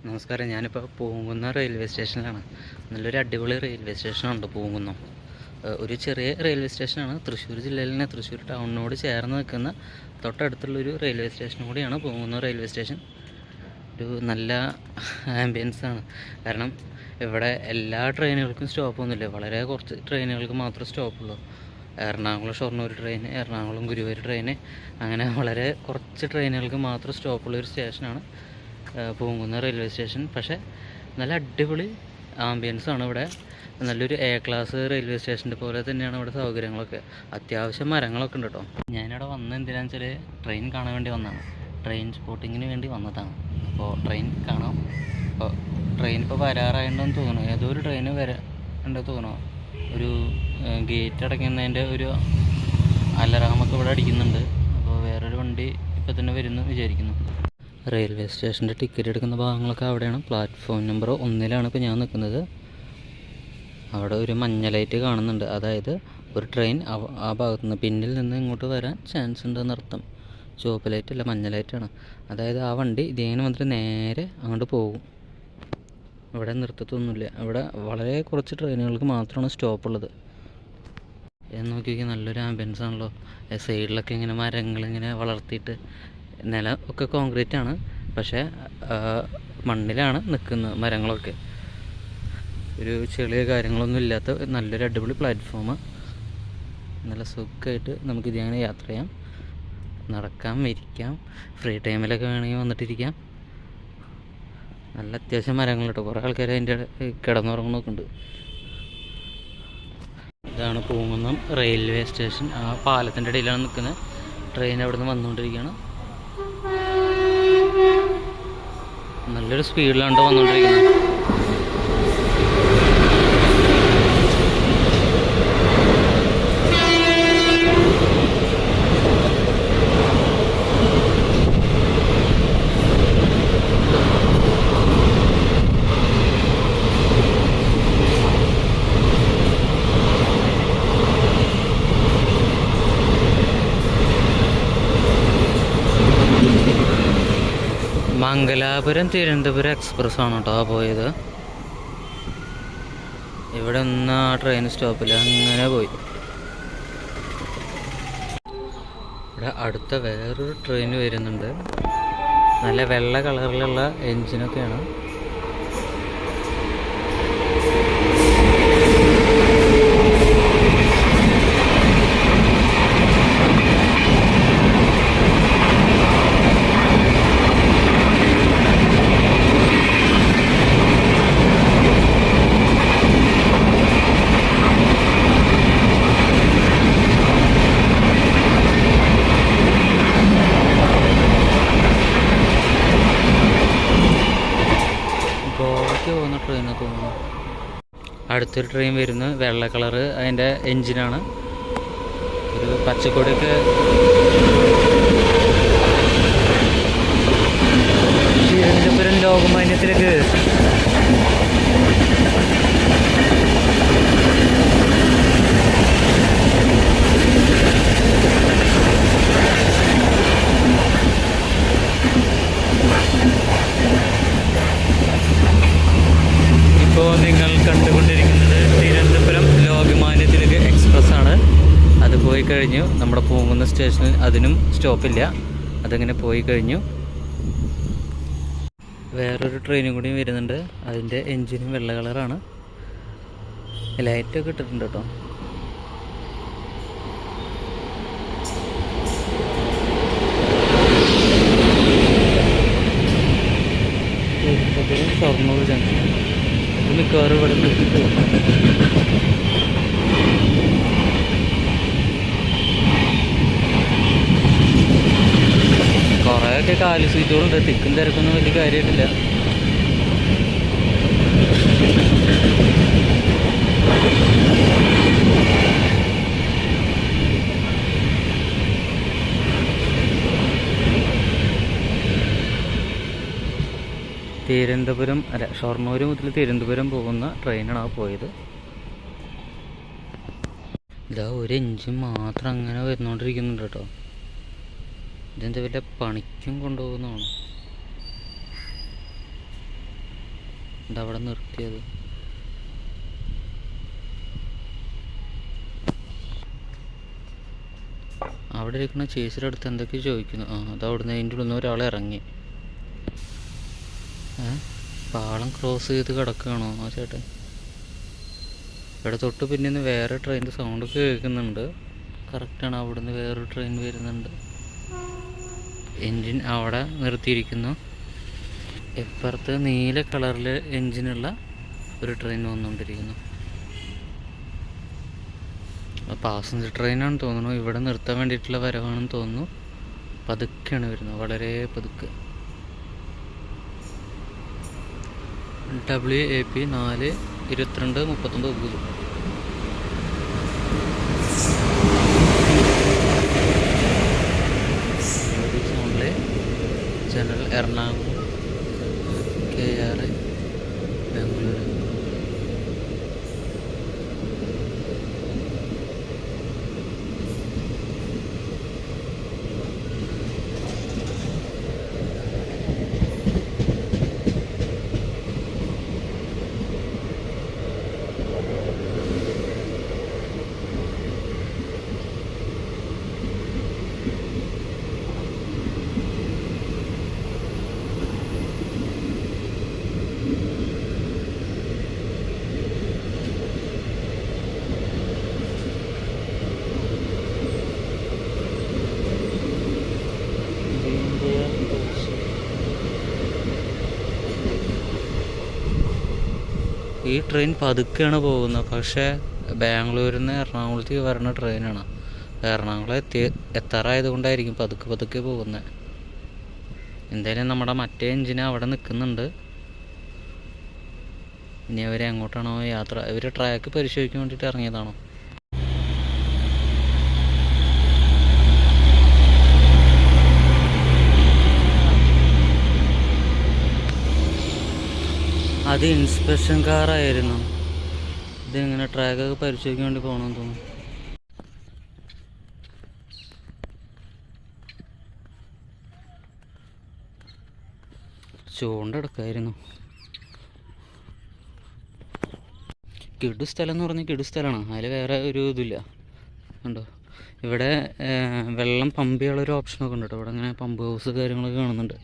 നമസ്കാരം. ഞാനിപ്പോൾ പൂങ്കുന്നം റെയിൽവേ സ്റ്റേഷനിലാണ്. നല്ലൊരു അടിപൊളി റെയിൽവേ സ്റ്റേഷനുണ്ട് പൂങ്കുന്നം. ഒരു ചെറിയ റെയിൽവേ സ്റ്റേഷനാണ്. തൃശ്ശൂർ ജില്ലയിൽ തന്നെ തൃശ്ശൂർ ടൗണിനോട് ചേർന്ന് നിൽക്കുന്ന തൊട്ടടുത്തുള്ളൊരു റെയിൽവേ സ്റ്റേഷനും കൂടിയാണ് പൂങ്കുന്നം റെയിൽവേ സ്റ്റേഷൻ. ഒരു നല്ല ആംബിയൻസാണ്. കാരണം ഇവിടെ എല്ലാ ട്രെയിനുകൾക്കും സ്റ്റോപ്പൊന്നുമില്ല. വളരെ കുറച്ച് ട്രെയിനുകൾക്ക് മാത്രമേ സ്റ്റോപ്പുള്ളൂ. എറണാകുളം ഷൊർണൂർ ട്രെയിൻ, എറണാകുളം ഗുരുവായൂർ ട്രെയിൻ, അങ്ങനെ വളരെ കുറച്ച് ട്രെയിനുകൾക്ക് മാത്രം സ്റ്റോപ്പുള്ളൊരു സ്റ്റേഷനാണ് പൂങ്കുന്നം റെയിൽവേ സ്റ്റേഷൻ. പക്ഷേ നല്ല അടിപൊളി ആംബിയൻസാണ് ഇവിടെ. നല്ലൊരു എ ക്ലാസ് റെയിൽവേ സ്റ്റേഷൻ്റെ പോലെ തന്നെയാണ് ഇവിടെ സൗകര്യങ്ങളൊക്കെ. അത്യാവശ്യം മരങ്ങളൊക്കെ ഉണ്ട് കേട്ടോ. ഞാനിവിടെ വന്നത് എന്തിനാണെന്ന് വെച്ചാൽ ട്രെയിൻ കാണാൻ വേണ്ടി വന്നതാണ്. ട്രെയിൻ സ്പോട്ടിങ്ങിന് വേണ്ടി വന്നതാണ്. അപ്പോൾ ട്രെയിൻ കാണാം. അപ്പോൾ ട്രെയിൻ ഇപ്പോൾ വരാറായിട്ടുണ്ടെന്ന് തോന്നുന്നു. ഏതോ ഒരു ട്രെയിൻ ഉണ്ടെന്ന് തോന്നുന്നു. ഒരു ഗേറ്റ് അടയ്ക്കുന്നതിൻ്റെ ഒരു അലറാമൊക്കെ ഇവിടെ അടിക്കുന്നുണ്ട്. അപ്പോൾ വേറൊരു വണ്ടി ഇപ്പോൾ തന്നെ വരുന്നു വിചാരിക്കുന്നു. റെയിൽവേ സ്റ്റേഷൻ്റെ ടിക്കറ്റ് എടുക്കുന്ന ഭാഗങ്ങളൊക്കെ അവിടെയാണ്. പ്ലാറ്റ്ഫോം നമ്പർ 1 ഇപ്പോൾ ഞാൻ നിൽക്കുന്നത്. അവിടെ ഒരു മഞ്ഞ ലൈറ്റ് കാണുന്നുണ്ട്. അതായത് ഒരു ട്രെയിൻ ആ ഭാഗത്തു നിന്ന് പിന്നിൽ നിന്ന് ഇങ്ങോട്ട് വരാൻ ചാൻസ് ഉണ്ടെന്നർത്ഥം. ചുവപ്പ് ലൈറ്റ് അല്ല, മഞ്ഞ ലൈറ്റാണ്. അതായത് ആ വണ്ടി ഇതേനെ വന്നിട്ട് നേരെ അങ്ങോട്ട് പോകും. ഇവിടെ നിർത്തത്തൊന്നുമില്ല. ഇവിടെ വളരെ കുറച്ച് ട്രെയിനുകൾക്ക് മാത്രമാണ് സ്റ്റോപ്പുള്ളത്. നോക്കിയൊക്കെ നല്ലൊരു ആംബിയൻസ് ആണല്ലോ. സൈഡിലൊക്കെ ഇങ്ങനെ മരങ്ങളിങ്ങനെ വളർത്തിയിട്ട്, നിലം ഒക്കെ കോൺക്രീറ്റ് ആണ്, പക്ഷേ മണ്ണിലാണ് നിൽക്കുന്നത് മരങ്ങളൊക്കെ. ഒരു ചെളിയ കാര്യങ്ങളൊന്നും ഇല്ലാത്ത നല്ലൊരു അടിപൊളി പ്ലാറ്റ്ഫോം. നല്ല സുഖമായിട്ട് നമുക്കിതിങ്ങനെ യാത്ര ചെയ്യാം, നടക്കാം, ഇരിക്കാം. ഫ്രീ ടൈമിലൊക്കെ വേണമെങ്കിൽ വന്നിട്ടിരിക്കാം. നല്ല അത്യാവശ്യം മരങ്ങൾ കേട്ടോ. കുറേ ആൾക്കാർ അതിൻ്റെ കിടന്നുറങ്ങണമൊക്കെ ഉണ്ട്. ഇതാണ് പൂങ്കുന്നം റെയിൽവേ സ്റ്റേഷൻ. ആ പാലത്തിൻ്റെ ഇടയിലാണ് നിൽക്കുന്നത്. ട്രെയിൻ അവിടെ നിന്ന് വന്നുകൊണ്ടിരിക്കുകയാണ്. നല്ലൊരു സ്പീഡിലാണ് വന്നുകൊണ്ടിരിക്കുന്നത്. മംഗലാപുരം തിരുവനന്തപുരം എക്സ്പ്രസ് ആണ് കേട്ടോ പോയത്. ഇവിടെ ഒന്നും ആ ട്രെയിൻ സ്റ്റോപ്പില്ല, അങ്ങനെ പോയി. ഇവിടെ അടുത്ത വേറൊരു ട്രെയിൻ വരുന്നുണ്ട്. നല്ല വെള്ള കളറിലുള്ള എൻജിനൊക്കെയാണ്. പോകുന്ന ട്രെയിനൊക്കെ തോന്നുന്നു. അടുത്തൊരു ട്രെയിൻ വരുന്നു. വെള്ള കളറ് അതിൻ്റെ എൻജിനാണ്. ഒരു പച്ചക്കൊടിയൊക്കെ തിരുവനന്തപുരം ലോകമാന്യത്തിലേക്ക്. ഇപ്പോൾ നിങ്ങൾ കണ്ടുകൊണ്ടിരിക്കുന്നത് തിരുവനന്തപുരം ലോകമാന്യത്തിലേക്ക് എക്സ്പ്രസ് ആണ്. അത് പോയി കഴിഞ്ഞു. നമ്മുടെ പൂങ്കുന്നം സ്റ്റേഷനിൽ അതിനും സ്റ്റോപ്പില്ല. അതങ്ങനെ പോയി കഴിഞ്ഞു. വേറൊരു ട്രെയിനും കൂടി വരുന്നുണ്ട്. അതിൻ്റെ എൻജിനും വെള്ള കളറാണ്. ലൈറ്റൊക്കെ ഇട്ടിട്ടുണ്ട് കേട്ടോ. ഷൊർണൂർ ജംഗ്ഷൻ മിക്കവാറും ഇവിടെ നിർത്തിയിട്ട് കുറേയൊക്കെ കാലി സീറ്റുകളുണ്ട്. തിക്കും തിരക്കൊന്നും വലിയ കാര്യമായിട്ടില്ല. തിരുവനന്തപുരം അല്ല, ഷൊർണൂർ മുതൽ തിരുവനന്തപുരം പോകുന്ന ട്രെയിനാണ് ആ പോയത്. ഇതാ ഒരു എൻജിൻ മാത്രം അങ്ങനെ വരുന്നോണ്ടിരിക്കുന്നുണ്ട് കേട്ടോ. ഇതെന്താ വല്ല പണിക്കും കൊണ്ടുപോകുന്നതാണ്. അവിടെ നിർത്തിയത്. അവിടെ ഇരിക്കുന്ന ചേച്ചിയുടെ അടുത്ത് എന്തൊക്കെയോ ചോദിക്കുന്നു. അത് അവിടുന്ന് അതിൻ്റെ ഉള്ളിൽ നിന്ന് ഒരാൾ ഇറങ്ങി. പാളം ക്രോസ് ചെയ്ത് കിടക്കുകയാണോ ആ ചേട്ടൻ? ഇവിടെ തൊട്ട് പിന്നെ വേറെ ട്രെയിനിൻ്റെ സൗണ്ട് കേൾക്കുന്നുണ്ട്. കറക്റ്റാണ്, അവിടുന്ന് വേറൊരു ട്രെയിൻ വരുന്നുണ്ട്. എൻജിൻ അവിടെ നിർത്തിയിരിക്കുന്നു. ഇപ്പുറത്ത് നീല കളറിൽ എൻജിനുള്ള ഒരു ട്രെയിൻ വന്നുകൊണ്ടിരിക്കുന്നു. പാസഞ്ചർ ട്രെയിനാണെന്ന് തോന്നുന്നു. ഇവിടെ നിർത്താൻ വേണ്ടിയിട്ടുള്ള വരവാണെന്ന് തോന്നുന്നു. പതുക്കെയാണ് വരുന്നത്, വളരെ പതുക്കെ. WAP 4-22-39 സോണിലെ ജനറൽ എറണാകുളം KR ബാംഗ്ലൂർ. ഈ ട്രെയിൻ പതുക്കെയാണ് പോകുന്നത്, പക്ഷേ ബാംഗ്ലൂരിൽ നിന്ന് എറണാകുളത്തേക്ക് വരുന്ന ട്രെയിനാണ്. എറണാകുളം എത്താറായത് കൊണ്ടായിരിക്കും പതുക്കെ പതുക്കെ പോകുന്നത്. എന്തായാലും നമ്മുടെ മറ്റേ എഞ്ചിന് അവിടെ നിൽക്കുന്നുണ്ട്. ഇനി അവരെ എങ്ങോട്ടാണോ യാത്ര? ഇവർ ട്രാക്ക് പരിശോധിക്കാൻ വേണ്ടിയിട്ട് ഇറങ്ങിയതാണോ? അത് ഇൻസ്പെക്ഷൻ കാറായിരുന്നു. ഇതിങ്ങനെ ട്രാക്കൊക്കെ പരിശോധിക്കാൻ വേണ്ടി പോകണമെന്ന് തോന്നുന്നു. ചൂണ്ടെടുക്കായിരുന്നു. കിടു സ്ഥലം എന്ന് പറഞ്ഞാൽ കിടു സ്ഥലമാണ്. അതിൽ വേറെ ഒരു ഇതില്ല. ഉണ്ടോ ഇവിടെ വെള്ളം പമ്പ് ചെയ്യാനുള്ളൊരു ഓപ്ഷനൊക്കെ ഉണ്ട് കേട്ടോ. ഇവിടെ ഇങ്ങനെ പമ്പ് ഹൗസ് കാര്യങ്ങളൊക്കെ കാണുന്നുണ്ട്.